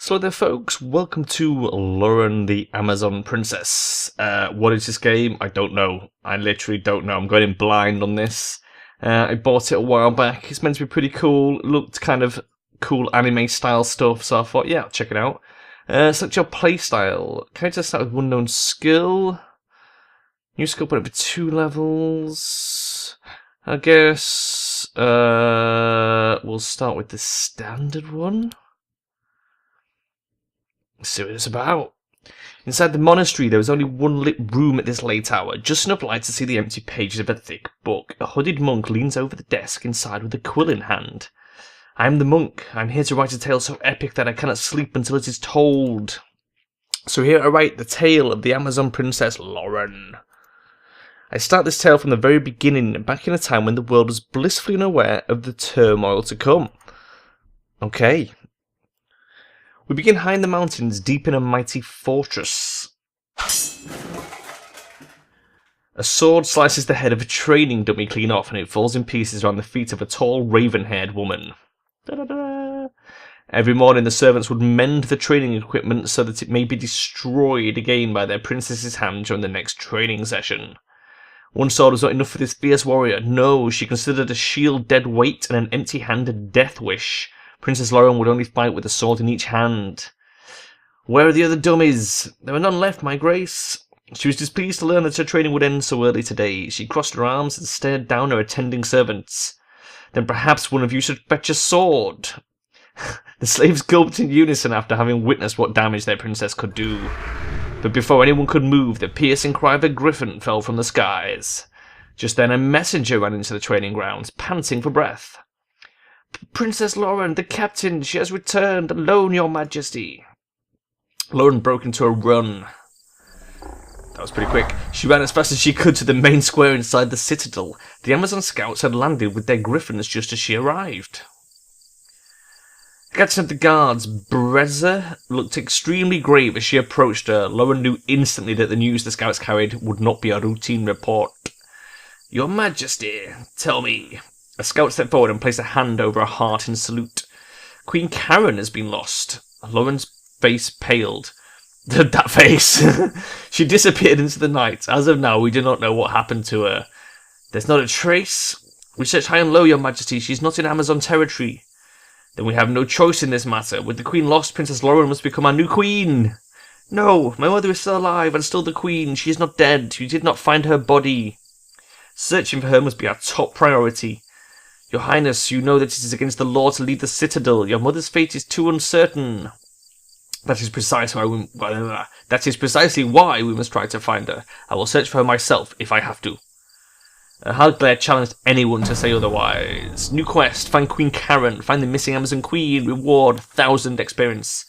So there folks, welcome to Loren the Amazon Princess. What is this game? I don't know. I literally don't know. I'm going in blind on this. I bought it a while back. It's meant to be pretty cool. It looked kind of cool anime style stuff, so I thought, yeah, I'll check it out. Select your playstyle. Can I just start with one known skill? New skill put up for 2 levels. I guess we'll start with the standard one. Let's see what it's about. Inside the monastery, there was only one lit room at this late hour, just enough light to see the empty pages of a thick book. A hooded monk leans over the desk inside with a quill in hand. I am the monk. I am here to write a tale so epic that I cannot sleep until it is told. So here I write the tale of the Amazon Princess Loren. I start this tale from the very beginning, back in a time when the world was blissfully unaware of the turmoil to come. Okay. We begin high in the mountains, deep in a mighty fortress. A sword slices the head of a training dummy clean off, and it falls in pieces around the feet of a tall, raven-haired woman. Da-da-da. Every morning the servants would mend the training equipment so that it may be destroyed again by their princess's hand during the next training session. One sword was not enough for this fierce warrior. No, she considered a shield dead weight and an empty hand a death wish. Princess Loren would only fight with a sword in each hand. Where are the other dummies? There are none left, my grace. She was displeased to learn that her training would end so early today. She crossed her arms and stared down her attending servants. Then perhaps one of you should fetch a sword. The slaves gulped in unison after having witnessed what damage their princess could do. But before anyone could move, the piercing cry of a griffin fell from the skies. Just then a messenger ran into the training grounds, panting for breath. Princess Loren, the captain, she has returned, alone, your majesty. Loren broke into a run. That was pretty quick. She ran as fast as she could to the main square inside the citadel. The Amazon scouts had landed with their griffins just as she arrived. The captain of the guards, Breza, looked extremely grave as she approached her. Loren knew instantly that the news the scouts carried would not be a routine report. Your majesty, tell me. A scout stepped forward and placed a hand over her heart in salute. Queen Karen has been lost. Loren's face paled. That face! She disappeared into the night. As of now, we do not know what happened to her. There's not a trace. We searched high and low, your majesty. She's not in Amazon territory. Then we have no choice in this matter. With the queen lost, Princess Loren must become our new queen. No, my mother is still alive and still the queen. She is not dead. You did not find her body. Searching for her must be our top priority. Your Highness, you know that it is against the law to leave the citadel. Your mother's fate is too uncertain. That is precisely why we must try to find her. I will search for her myself, if I have to. Haldglare challenged anyone to say otherwise. New quest, find Queen Karen, find the missing Amazon Queen, reward 1,000 experience.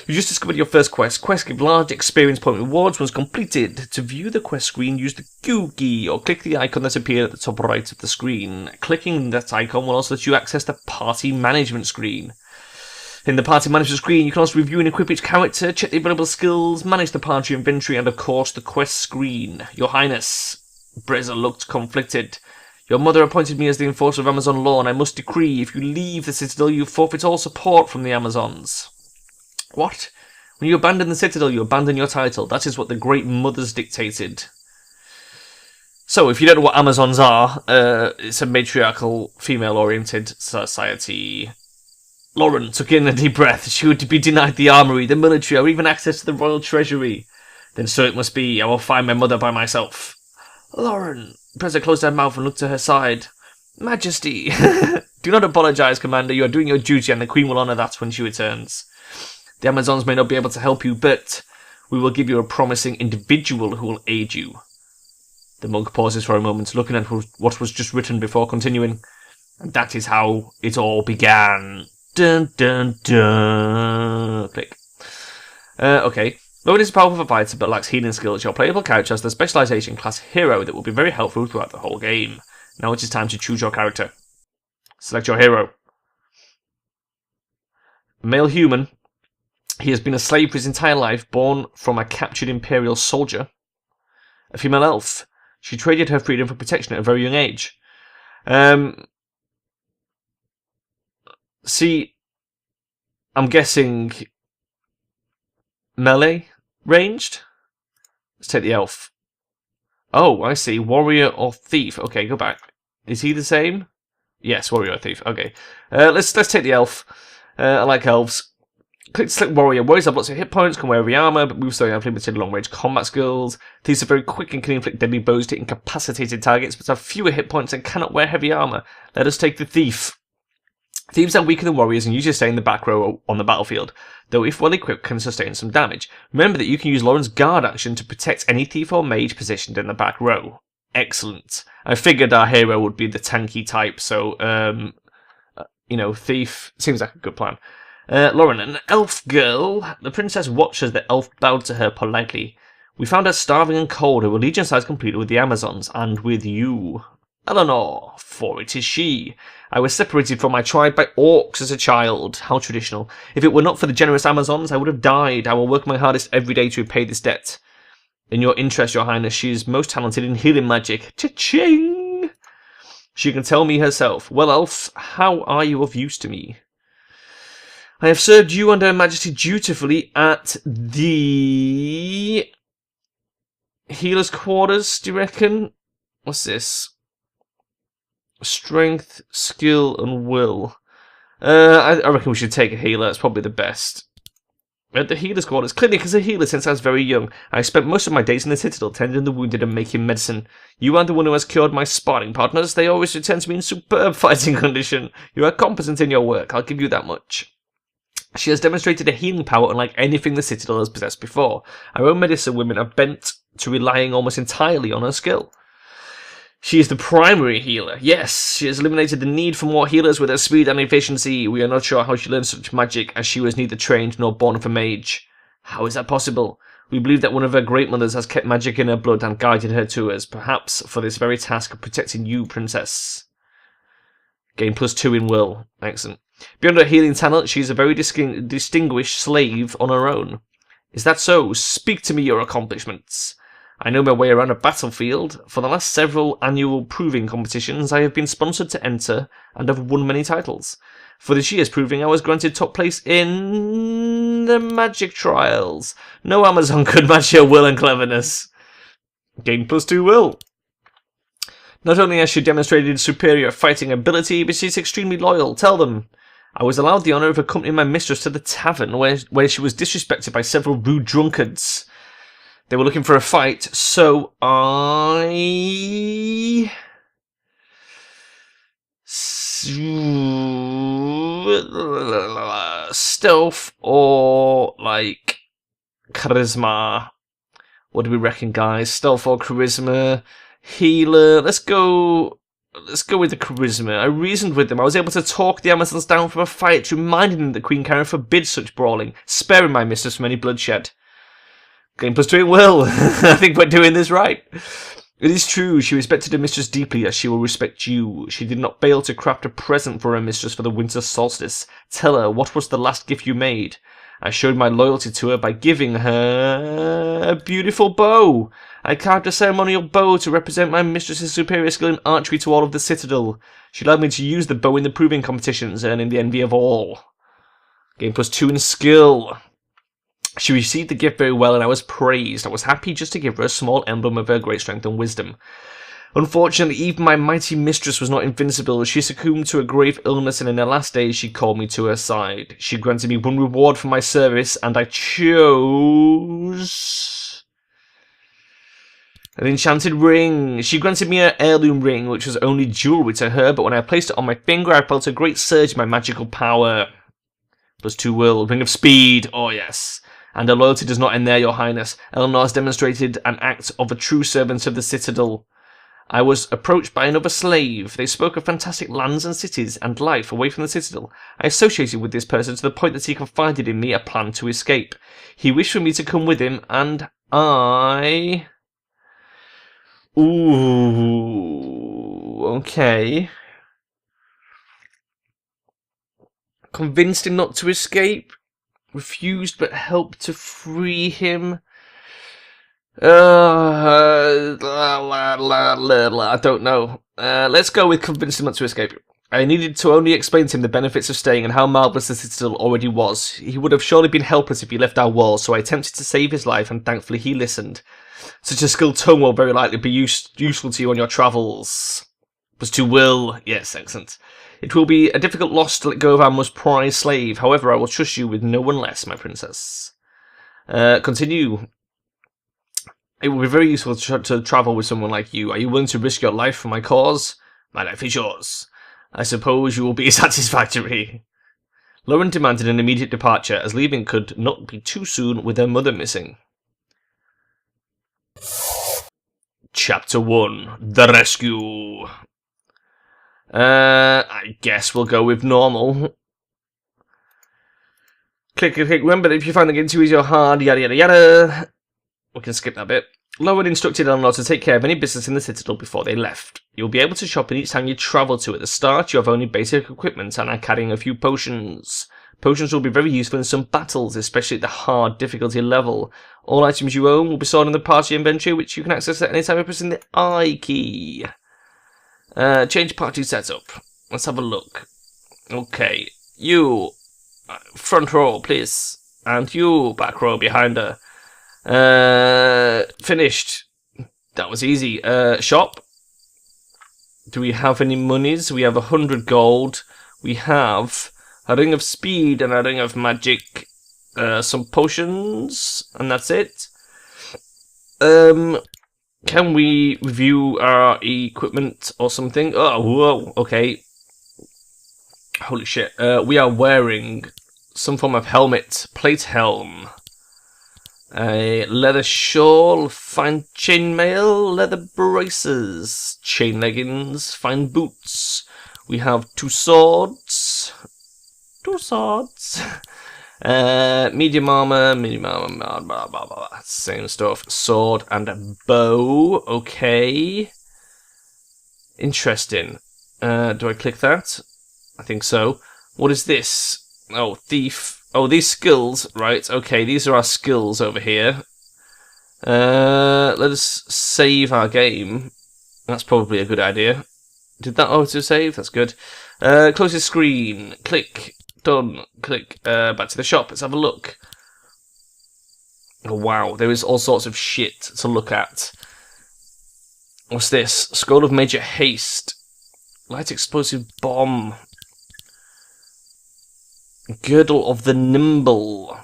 You just discovered your first quest. Quest give large experience point rewards once completed. To view the quest screen, use the Q key or click the icon that appeared at the top right of the screen. Clicking that icon will also let you access the party management screen. In the party management screen, you can also review and equip each character, check the available skills, manage the party inventory, and of course the quest screen. Your Highness, Breza looked conflicted. Your mother appointed me as the enforcer of Amazon law, and I must decree, if you leave the citadel, you forfeit all support from the Amazons. What? When you abandon the citadel, you abandon your title. That is what the Great Mothers dictated. So, if you don't know what Amazons are, it's a matriarchal, female-oriented society. Loren took in a deep breath. She would be denied the armory, the military, or even access to the royal treasury. Then so it must be. I will find my mother by myself. Loren. Preza closed her mouth and looked to her side. Majesty. Do not apologize, Commander. You are doing your duty, and the Queen will honor that when she returns. The Amazons may not be able to help you, but we will give you a promising individual who will aid you. The monk pauses for a moment, looking at what was just written before continuing. And that is how it all began. Dun dun dun. Click. Okay. Loren is a powerful fighter but lacks healing skills. Your playable character has the specialization class hero that will be very helpful throughout the whole game. Now it is time to choose your character. Select your hero. Male human. He has been a slave for his entire life, born from a captured Imperial soldier. A female elf. She traded her freedom for protection at a very young age. See, I'm guessing Melee? Ranged? Let's take the elf. Oh, I see. Warrior or thief. Okay, go back. Is he the same? Yes, warrior or thief. Okay. Let's take the elf. I like elves. Click to select warrior. Warriors have lots of hit points, can wear heavy armor, but move slowly and have limited long-range combat skills. Thieves are very quick and can inflict deadly blows to incapacitated targets, but have fewer hit points and cannot wear heavy armor. Let us take the thief. Thieves are weaker than warriors and usually stay in the back row on the battlefield, though if well equipped can sustain some damage. Remember that you can use Loren's guard action to protect any thief or mage positioned in the back row. Excellent. I figured our hero would be the tanky type, so, thief seems like a good plan. Loren, an elf girl. The princess watched as the elf bowed to her politely. We found her starving and cold. Her religion size completed with the Amazons, and with you. Eleanor, for it is she. I was separated from my tribe by orcs as a child. How traditional. If it were not for the generous Amazons, I would have died. I will work my hardest every day to repay this debt. In your interest, your highness, she is most talented in healing magic. Cha-ching! She can tell me herself. Well, elf, how are you of use to me? I have served you and Her Majesty dutifully at the healer's quarters, do you reckon? What's this? Strength, skill, and will. I reckon we should take a healer. It's probably the best. At the healer's quarters, clinic as a healer since I was very young. I spent most of my days in the citadel, tending the wounded and making medicine. You are the one who has cured my sparring partners. They always return to me in superb fighting condition. You are competent in your work, I'll give you that much. She has demonstrated a healing power unlike anything the Citadel has possessed before. Our own medicine women are bent to relying almost entirely on her skill. She is the primary healer. Yes, she has eliminated the need for more healers with her speed and efficiency. We are not sure how she learned such magic, as she was neither trained nor born of a mage. How is that possible? We believe that one of her great mothers has kept magic in her blood and guided her to us, perhaps for this very task of protecting you, princess. Gain +2 in will. Excellent. Beyond her healing talent, she is a very distinguished slave on her own. Is that so? Speak to me your accomplishments. I know my way around a battlefield. For the last several annual proving competitions, I have been sponsored to enter and have won many titles. For this year's proving, I was granted top place in the magic trials. No Amazon could match your will and cleverness. Gain +2 will. Not only has she demonstrated superior fighting ability, but she's extremely loyal. Tell them. I was allowed the honour of accompanying my mistress to the tavern, where she was disrespected by several rude drunkards. They were looking for a fight, so I... stealth or, like, charisma. What do we reckon, guys? Stealth or charisma? Healer. Let's go with the charisma. I reasoned with them. I was able to talk the Amazons down from a fight, reminding them that Queen Karen forbids such brawling, sparing my mistress from any bloodshed. Gain +2 in will. I think we're doing this right. It is true, she respected her mistress deeply, as she will respect you. She did not fail to craft a present for her mistress for the winter solstice. Tell her, what was the last gift you made? I showed my loyalty to her by giving her a beautiful bow. I carved a ceremonial bow to represent my mistress's superior skill in archery to all of the citadel. She allowed me to use the bow in the proving competitions, earning the envy of all. Gain +2 in skill. She received the gift very well, and I was praised. I was happy just to give her a small emblem of her great strength and wisdom. Unfortunately, even my mighty mistress was not invincible. She succumbed to a grave illness, and in her last days she called me to her side. She granted me one reward for my service, and I chose an enchanted ring. She granted me an heirloom ring, which was only jewellery to her, but when I placed it on my finger, I felt a great surge in my magical power. +2 will. Ring of speed. Oh, yes. And her loyalty does not end there, your highness. Eleanor has demonstrated an act of a true servant of the citadel. I was approached by another slave. They spoke of fantastic lands and cities and life away from the citadel. I associated with this person to the point that he confided in me a plan to escape. He wished for me to come with him, and I... Ooh, okay. Convinced him not to escape. Refused but helped to free him. I don't know. Let's go with convinced him not to escape. I needed to only explain to him the benefits of staying and how marvellous the citadel already was. He would have surely been helpless if he left our walls, so I attempted to save his life, and thankfully he listened. Such a skilled tongue will very likely be useful to you on your travels. Was to will. Yes, excellent. It will be a difficult loss to let go of our most prized slave. However, I will trust you with no one less, my princess. Continue. It will be very useful to travel with someone like you. Are you willing to risk your life for my cause? My life is yours. I suppose you will be satisfactory. Loren demanded an immediate departure, as leaving could not be too soon with her mother missing. Chapter 1. The Rescue. I guess we'll go with normal. Click. Remember that if you find the game too easy or hard, yada yada yada. We can skip that bit. Loren instructed Eleanor to take care of any business in the citadel before they left. You'll be able to shop in each town you travel to. At the start, you have only basic equipment and are carrying a few potions. Potions will be very useful in some battles, especially at the hard difficulty level. All items you own will be stored in the party inventory, which you can access at any time by pressing the I key. Change party setup. Let's have a look. Okay, you front row, please, and you back row behind her. Finished. That was easy. Shop. Do we have any monies? We have 100 gold. We have a ring of speed and a ring of magic. Some potions, and that's it. Can we review our equipment or something? Oh, whoa, okay. Holy shit. We are wearing some form of helmet. Plate helm. A leather shawl, fine chainmail, leather braces, chain leggings, fine boots. We have 2 swords. 2 swords. Medium armor, blah, blah, blah, same stuff. Sword and a bow. Okay. Interesting. Do I click that? I think so. What is this? Oh, thief. Oh, these skills. Right, okay, these are our skills over here. Let us save our game. That's probably a good idea. Did that auto-save? That's good. Close the screen. Click. Done. Click. Back to the shop. Let's have a look. Oh, wow. There is all sorts of shit to look at. What's this? Scroll of Major Haste. Light explosive bomb. Girdle of the Nimble.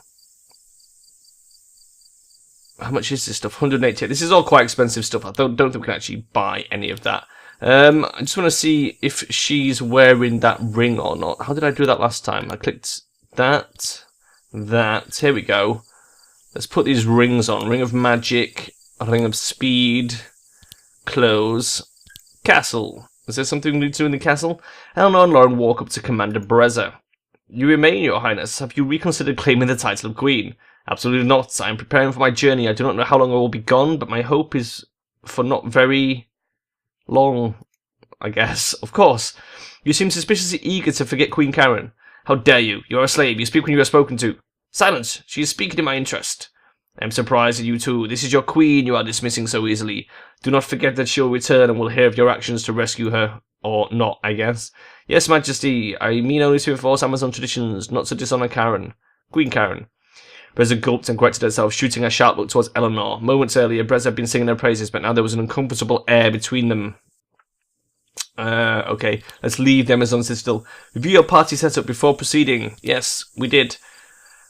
How much is this stuff? 180. This is all quite expensive stuff. I don't think we can actually buy any of that. I just want to see if she's wearing that ring or not. How did I do that last time? I clicked that. Here we go. Let's put these rings on. Ring of Magic. A Ring of Speed. Close. Castle. Is there something we need to do in the castle? Eleanor and Loren walk up to Commander Brezza. You remain, Your Highness. Have you reconsidered claiming the title of Queen? Absolutely not. I am preparing for my journey. I do not know how long I will be gone, but my hope is for not very long, I guess. Of course. You seem suspiciously eager to forget Queen Karen. How dare you? You are a slave. You speak when you are spoken to. Silence. She is speaking in my interest. I am surprised at you too. This is your queen you are dismissing so easily. Do not forget that she will return and will hear of your actions to rescue her. Or not, I guess. Yes, Majesty. I mean only to enforce Amazon traditions, not to dishonor Karen. Queen Karen. Brezza gulped and corrected herself, shooting a sharp look towards Eleanor. Moments earlier, Brezza had been singing her praises, but now there was an uncomfortable air between them. Okay. Let's leave the Amazon Citadel. Review your party setup before proceeding. Yes, we did.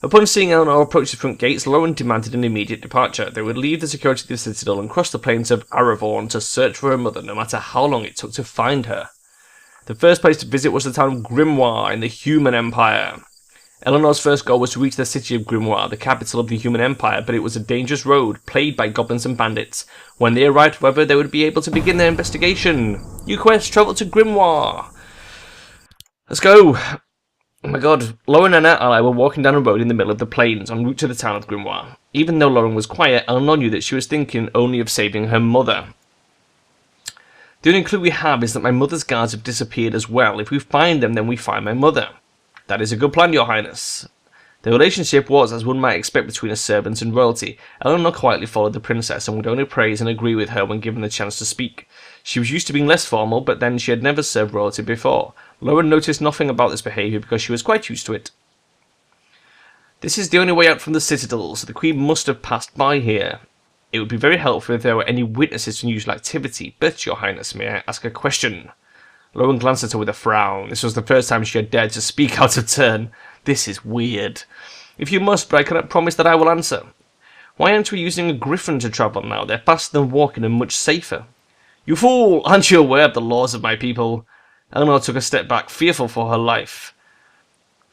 Upon seeing Eleanor approach the front gates, Loren demanded an immediate departure. They would leave the security of the Citadel and cross the plains of Aravorn to search for her mother, no matter how long it took to find her. The first place to visit was the town of Grimoire in the Human Empire. Eleanor's first goal was to reach the city of Grimoire, the capital of the Human Empire, but it was a dangerous road, plagued by goblins and bandits. When they arrived, however, they would be able to begin their investigation. New quest, travel to Grimoire. Let's go. Oh my god, Loren and her ally were walking down a road in the middle of the plains, en route to the town of Grimoire. Even though Loren was quiet, Eleanor knew that she was thinking only of saving her mother. The only clue we have is that my mother's guards have disappeared as well. If we find them, then we find my mother. That is a good plan, Your Highness. The relationship was, as one might expect, between a servant and royalty. Eleanor quietly followed the princess and would only praise and agree with her when given the chance to speak. She was used to being less formal, but then she had never served royalty before. Loren noticed nothing about this behaviour because she was quite used to it. This is the only way out from the citadel, so the Queen must have passed by here. It would be very helpful if there were any witnesses to unusual activity, but, Your Highness, may I ask a question? Loren glanced at her with a frown. This was the first time she had dared to speak out of turn. This is weird. If you must, but I cannot promise that I will answer. Why aren't we using a griffin to travel now? They're faster than walking and much safer. You fool! Aren't you aware of the laws of my people? Eleanor took a step back, fearful for her life.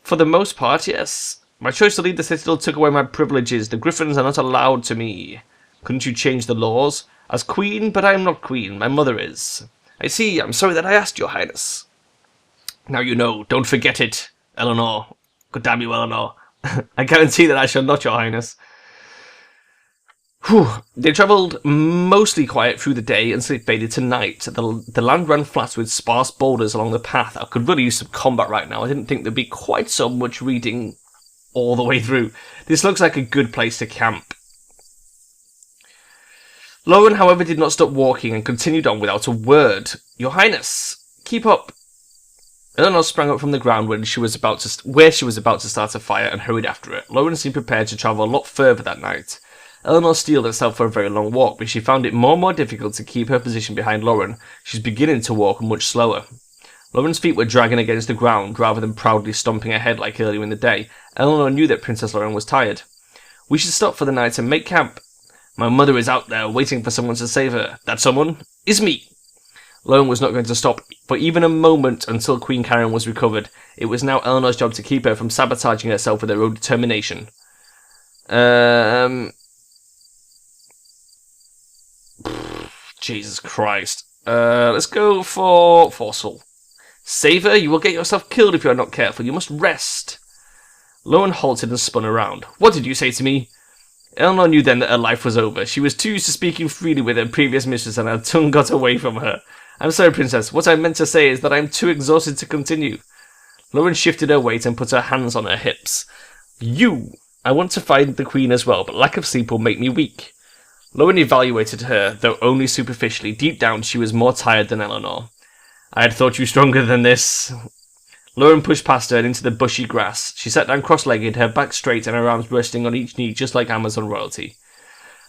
For the most part, yes. My choice to lead the citadel took away my privileges. The griffins are not allowed to me. Couldn't you change the laws? As queen, but I am not queen. My mother is. I see. I'm sorry that I asked, Your Highness. Now you know. Don't forget it, Eleanor. God damn you, Eleanor. I guarantee that I shall not, Your Highness. Whew. They travelled mostly quiet through the day and sleep-bathed tonight. The land ran flat with sparse boulders along the path. I could really use some combat right now. I didn't think there'd be quite so much reading all the way through. This looks like a good place to camp. Loren, however, did not stop walking and continued on without a word. Your Highness, keep up. Eleanor sprang up from the ground where she was about to start a fire and hurried after it. Loren seemed prepared to travel a lot further that night. Eleanor steeled herself for a very long walk, but she found it more and more difficult to keep her position behind Loren. She was beginning to walk much slower. Loren's feet were dragging against the ground, rather than proudly stomping ahead like earlier in the day. Eleanor knew that Princess Loren was tired. We should stop for the night and make camp. My mother is out there, waiting for someone to save her. That someone is me. Loren was not going to stop for even a moment until Queen Karen was recovered. It was now Eleanor's job to keep her from sabotaging herself with her own determination. Jesus Christ. Let's go for forceful. Save her? You will get yourself killed if you are not careful. You must rest. Loren halted and spun around. What did you say to me? Eleanor knew then that her life was over. She was too used to speaking freely with her previous mistress and her tongue got away from her. I'm sorry, Princess. What I meant to say is that I am too exhausted to continue. Loren shifted her weight and put her hands on her hips. I want to find the Queen as well, but lack of sleep will make me weak. Loren evaluated her, though only superficially. Deep down, she was more tired than Eleanor. I had thought you stronger than this. Loren pushed past her and into the bushy grass. She sat down cross-legged, her back straight and her arms resting on each knee, just like Amazon royalty.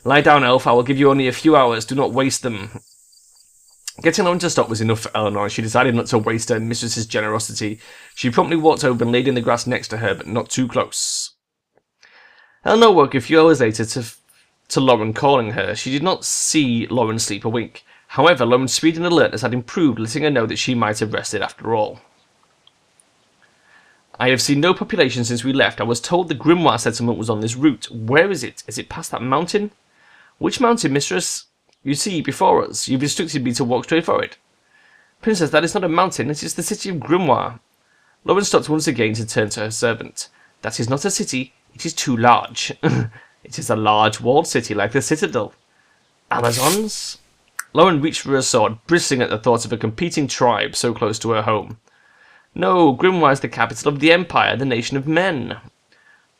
Lie down, elf. I will give you only a few hours. Do not waste them. Getting Loren to stop was enough for Eleanor, and she decided not to waste her mistress's generosity. She promptly walked over and laid in the grass next to her, but not too close. Eleanor woke a few hours later to Loren calling her. She did not see Loren sleep a wink. However, Loren's speed and alertness had improved, letting her know that she might have rested after all. I have seen no population since we left. I was told the Grimoire settlement was on this route. Where is it? Is it past that mountain? Which mountain, mistress? You see, before us. You've instructed me to walk straight for it. Princess, that is not a mountain. It is the city of Grimoire. Loren stopped once again to turn to her servant. That is not a city. It is too large. It is a large walled city like the citadel. Amazons? Loren reached for her sword, bristling at the thought of a competing tribe so close to her home. No, Grimoire is the capital of the Empire, the nation of men.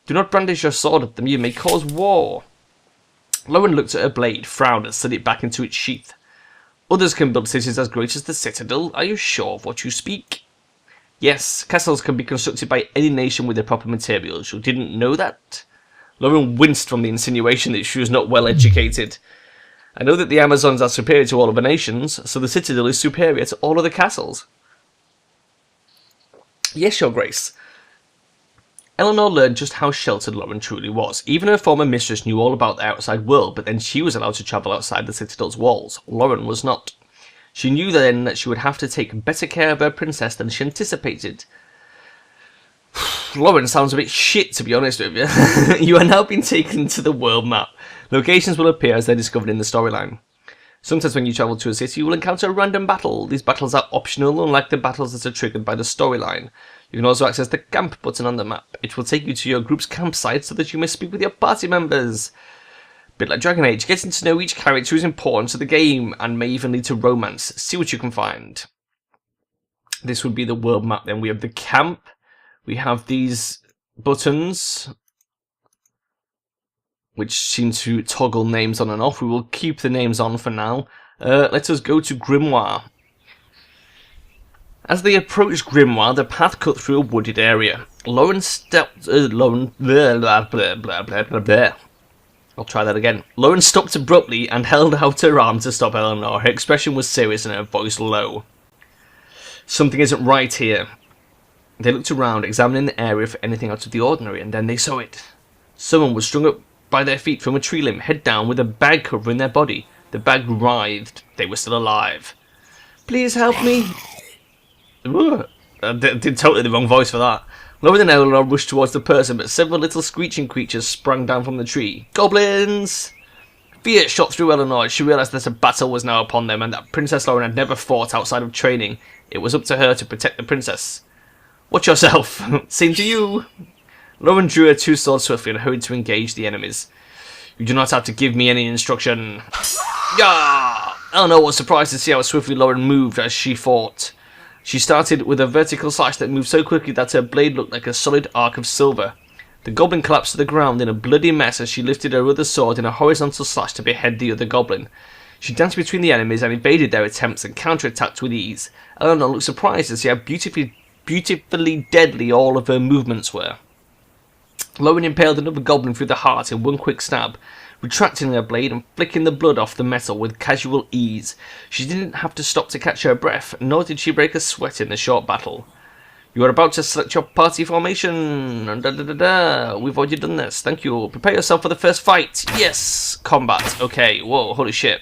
Do not brandish your sword at them, you may cause war. Loren looked at her blade, frowned and slid it back into its sheath. Others can build cities as great as the citadel. Are you sure of what you speak? Yes, castles can be constructed by any nation with the proper materials. You didn't know that? Loren winced from the insinuation that she was not well educated. I know that the Amazons are superior to all other nations, so the citadel is superior to all other castles. Yes, Your Grace. Eleanor learned just how sheltered Loren truly was. Even her former mistress knew all about the outside world, but then she was allowed to travel outside the citadel's walls. Loren was not. She knew then that she would have to take better care of her princess than she anticipated. Loren sounds a bit shit, to be honest with you. You are now being taken to the world map. Locations will appear as they're discovered in the storyline. Sometimes when you travel to a city, you will encounter a random battle. These battles are optional, unlike the battles that are triggered by the storyline. You can also access the camp button on the map. It will take you to your group's campsite so that you may speak with your party members. A bit like Dragon Age, getting to know each character is important to the game and may even lead to romance. See what you can find. This would be the world map then. We have the camp. We have these buttons, which seem to toggle names on and off. We will keep the names on for now. Let us go to Grimoire. As they approached Grimoire, the path cut through a wooded area. Loren stepped... Loren... Blah, blah, blah, blah, blah, blah, blah. I'll try that again. Loren stopped abruptly and held out her arm to stop Eleanor. Her expression was serious and her voice low. Something isn't right here. They looked around, examining the area for anything out of the ordinary, and then they saw it. Someone was strung up by their feet from a tree limb, head down, with a bag covering their body. The bag writhed. They were still alive. Please help me. Ooh, I did totally the wrong voice for that. Loren and Eleanor rushed towards the person, but several little screeching creatures sprang down from the tree. Goblins! Fear shot through Eleanor. She realised that a battle was now upon them, and that Princess Loren had never fought outside of training. It was up to her to protect the princess. Watch yourself. Same to you. Loren drew her two swords swiftly and hurried to engage the enemies. You do not have to give me any instruction. Yeah! Eleanor was surprised to see how swiftly Loren moved as she fought. She started with a vertical slash that moved so quickly that her blade looked like a solid arc of silver. The goblin collapsed to the ground in a bloody mess as she lifted her other sword in a horizontal slash to behead the other goblin. She danced between the enemies and evaded their attempts and counterattacked with ease. Eleanor looked surprised to see how beautifully deadly all of her movements were. Loren impaled another goblin through the heart in one quick stab, retracting her blade and flicking the blood off the metal with casual ease. She didn't have to stop to catch her breath, nor did she break a sweat in the short battle. You are about to select your party formation. We've already done this. Thank you. Prepare yourself for the first fight. Yes. Combat. Okay. Whoa. Holy shit.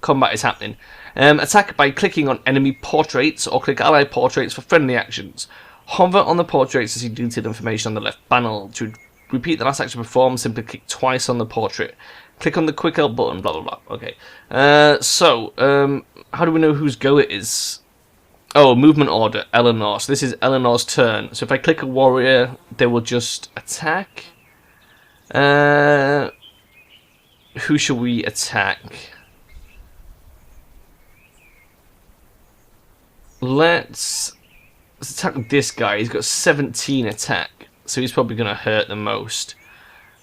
Combat is happening. Attack by clicking on enemy portraits or click ally portraits for friendly actions. Hover on the portraits to see detailed information on the left panel. To repeat the last action performed, simply click twice on the portrait. Click on the quick help button, blah blah blah. Okay. How do we know whose go it is? Oh, movement order, Eleanor. So this is Eleanor's turn. So if I click a warrior, they will just attack. Who shall we attack? Let's attack this guy. He's got 17 attack, so he's probably going to hurt the most.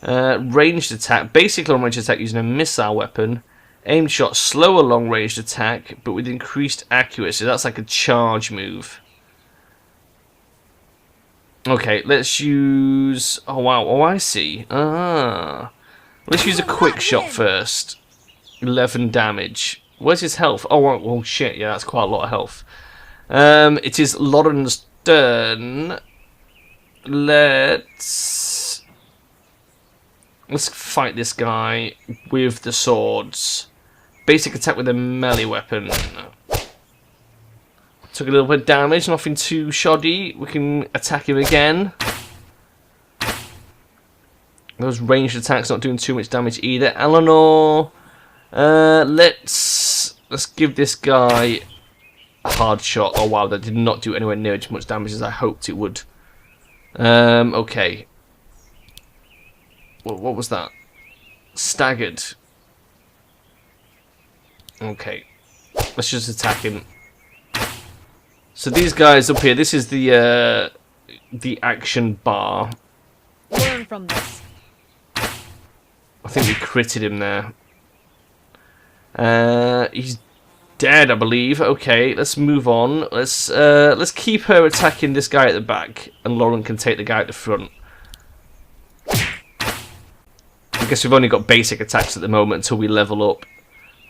Ranged attack. Basic long-range attack using a missile weapon. Aimed shot, slower long-range attack, but with increased accuracy. That's like a charge move. Okay, let's use... Oh, wow. Oh, I see. Let's use a quick shot first. 11 damage. Where's his health? Oh, shit. Yeah, that's quite a lot of health. It is Loren's turn. Let's fight this guy with the swords. Basic attack with a melee weapon. Took a little bit of damage, nothing too shoddy. We can attack him again. Those ranged attacks not doing too much damage either. Eleanor, let's give this guy a hard shot. Oh wow, that did not do anywhere near as much damage as I hoped it would. Okay. What was that? Staggered. Okay. Let's just attack him. So these guys up here, this is the action bar. Learn from this. I think we critted him there. He's dead, I believe. Okay, let's move on. Let's keep her attacking this guy at the back, and Loren can take the guy at the front. I guess we've only got basic attacks at the moment until we level up.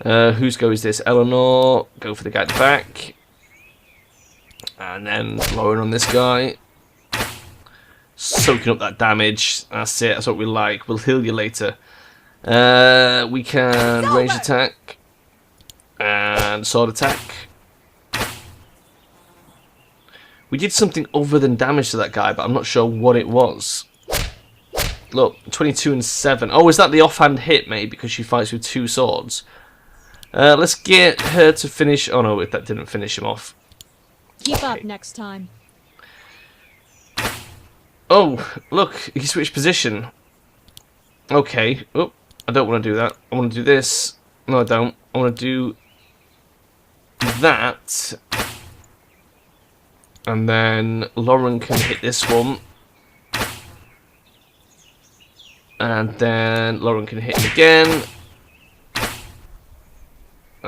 Whose go is this? Eleanor. Go for the guy at the back. And then Loren on this guy. Soaking up that damage. That's it. That's what we like. We'll heal you later. We can range attack. And sword attack. We did something other than damage to that guy, but I'm not sure what it was. Look, 22 and 7. Oh, is that the offhand hit, maybe, because she fights with two swords? Let's get her to finish... Oh, no, that didn't finish him off. Keep up next time. Oh, look, he switched position. Okay. Oh, I don't want to do that. I want to do this. No, I don't. I want to do that. And then Loren can hit this one. And then Loren can hit him again.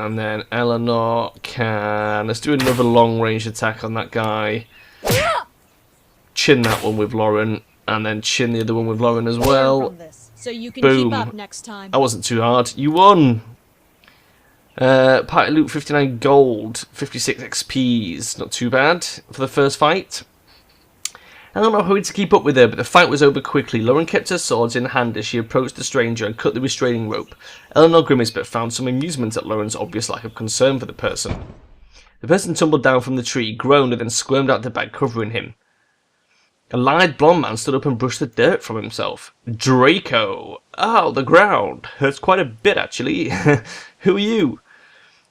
And then Eleanor can... Let's do another long-range attack on that guy. Chin that one with Loren. And then chin the other one with Loren as well. From this, so you can Boom. keep up next time. That wasn't too hard. You won! Party loot 59 gold, 56 XPs. Not too bad for the first fight. Eleanor hurried to keep up with her, but the fight was over quickly. Loren kept her swords in hand as she approached the stranger and cut the restraining rope. Eleanor grimaced but found some amusement at Loren's obvious lack of concern for the person. The person tumbled down from the tree, groaned, and then squirmed out the bag covering him. A lithe blonde man stood up and brushed the dirt from himself. Draco! Oh, the ground. Hurts quite a bit, actually. Who are you?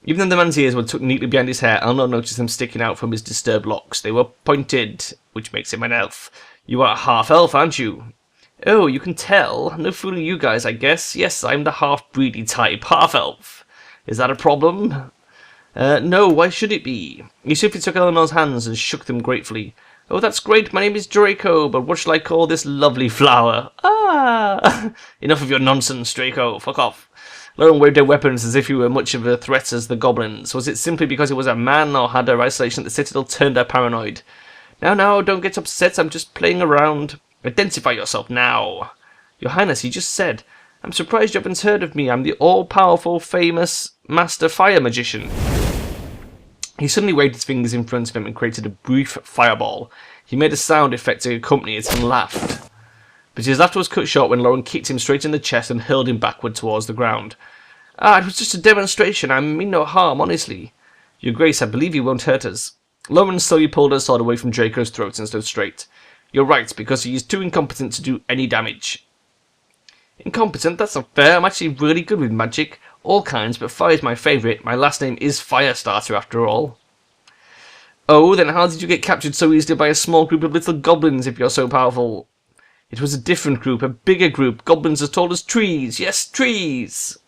Even though the man's ears were tucked neatly behind his hair, Eleanor noticed them sticking out from his disturbed locks. They were pointed, which makes him an elf. You are a half-elf, aren't you? Oh, you can tell. No fooling you guys, I guess. Yes, I'm the half-breedy type, half-elf. Is that a problem? No, why should it be? He swiftly took Eleanor's hands and shook them gratefully. Oh, that's great. My name is Draco, but what shall I call this lovely flower? Ah! Enough of your nonsense, Draco. Fuck off. Loren waved her weapons as if he were much of a threat as the goblins. Was it simply because he was a man, or had her isolation at the citadel turned her paranoid? Now, don't get upset. I'm just playing around. Identify yourself now. Your Highness, he just said. I'm surprised you haven't heard of me. I'm the all-powerful, famous Master Fire Magician. He suddenly waved his fingers in front of him and created a brief fireball. He made a sound effect to accompany it and laughed. But his laughter was cut short when Loren kicked him straight in the chest and hurled him backward towards the ground. Ah, it was just a demonstration. I mean no harm, honestly. Your Grace, I believe you won't hurt us. Loren slowly pulled her sword away from Draco's throat and stood straight. You're right, because he is too incompetent to do any damage. Incompetent? That's not fair. I'm actually really good with magic. All kinds, but fire is my favourite. My last name is Firestarter, after all. Oh, then how did you get captured so easily by a small group of little goblins if you're so powerful? It was a different group, a bigger group, goblins as tall as trees. Yes, trees!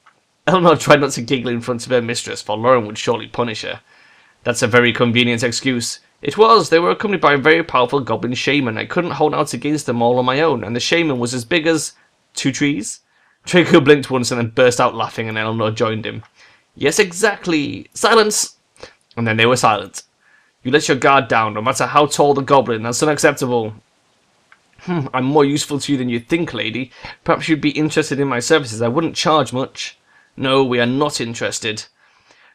Eleanor tried not to giggle in front of her mistress, for Loren would surely punish her. That's a very convenient excuse. It was. They were accompanied by a very powerful goblin shaman. I couldn't hold out against them all on my own, and the shaman was as big as 2 trees. Draco blinked once and then burst out laughing, and Eleanor joined him. Yes, exactly. Silence! And then they were silent. You let your guard down, no matter how tall the goblin. That's unacceptable. I'm more useful to you than you think, lady. Perhaps you'd be interested in my services. I wouldn't charge much. No, we are not interested.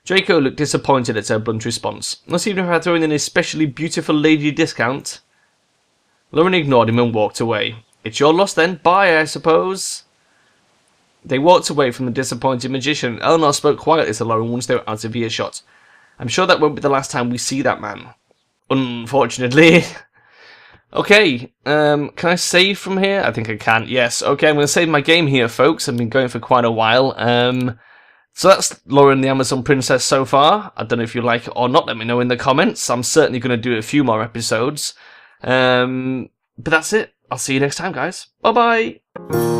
Draco looked disappointed at her blunt response. Not even if I throw in an especially beautiful lady discount. Loren ignored him and walked away. It's your loss then. Bye, I suppose. They walked away from the disappointed magician. Eleanor spoke quietly to Loren once they were out of earshot. I'm sure that won't be the last time we see that man. Unfortunately. Okay, can I save from here? I think I can, yes. Okay, I'm going to save my game here, folks. I've been going for quite a while. So that's Loren the Amazon Princess so far. I don't know if you like it or not. Let me know in the comments. I'm certainly going to do a few more episodes. But that's it. I'll see you next time, guys. Bye-bye.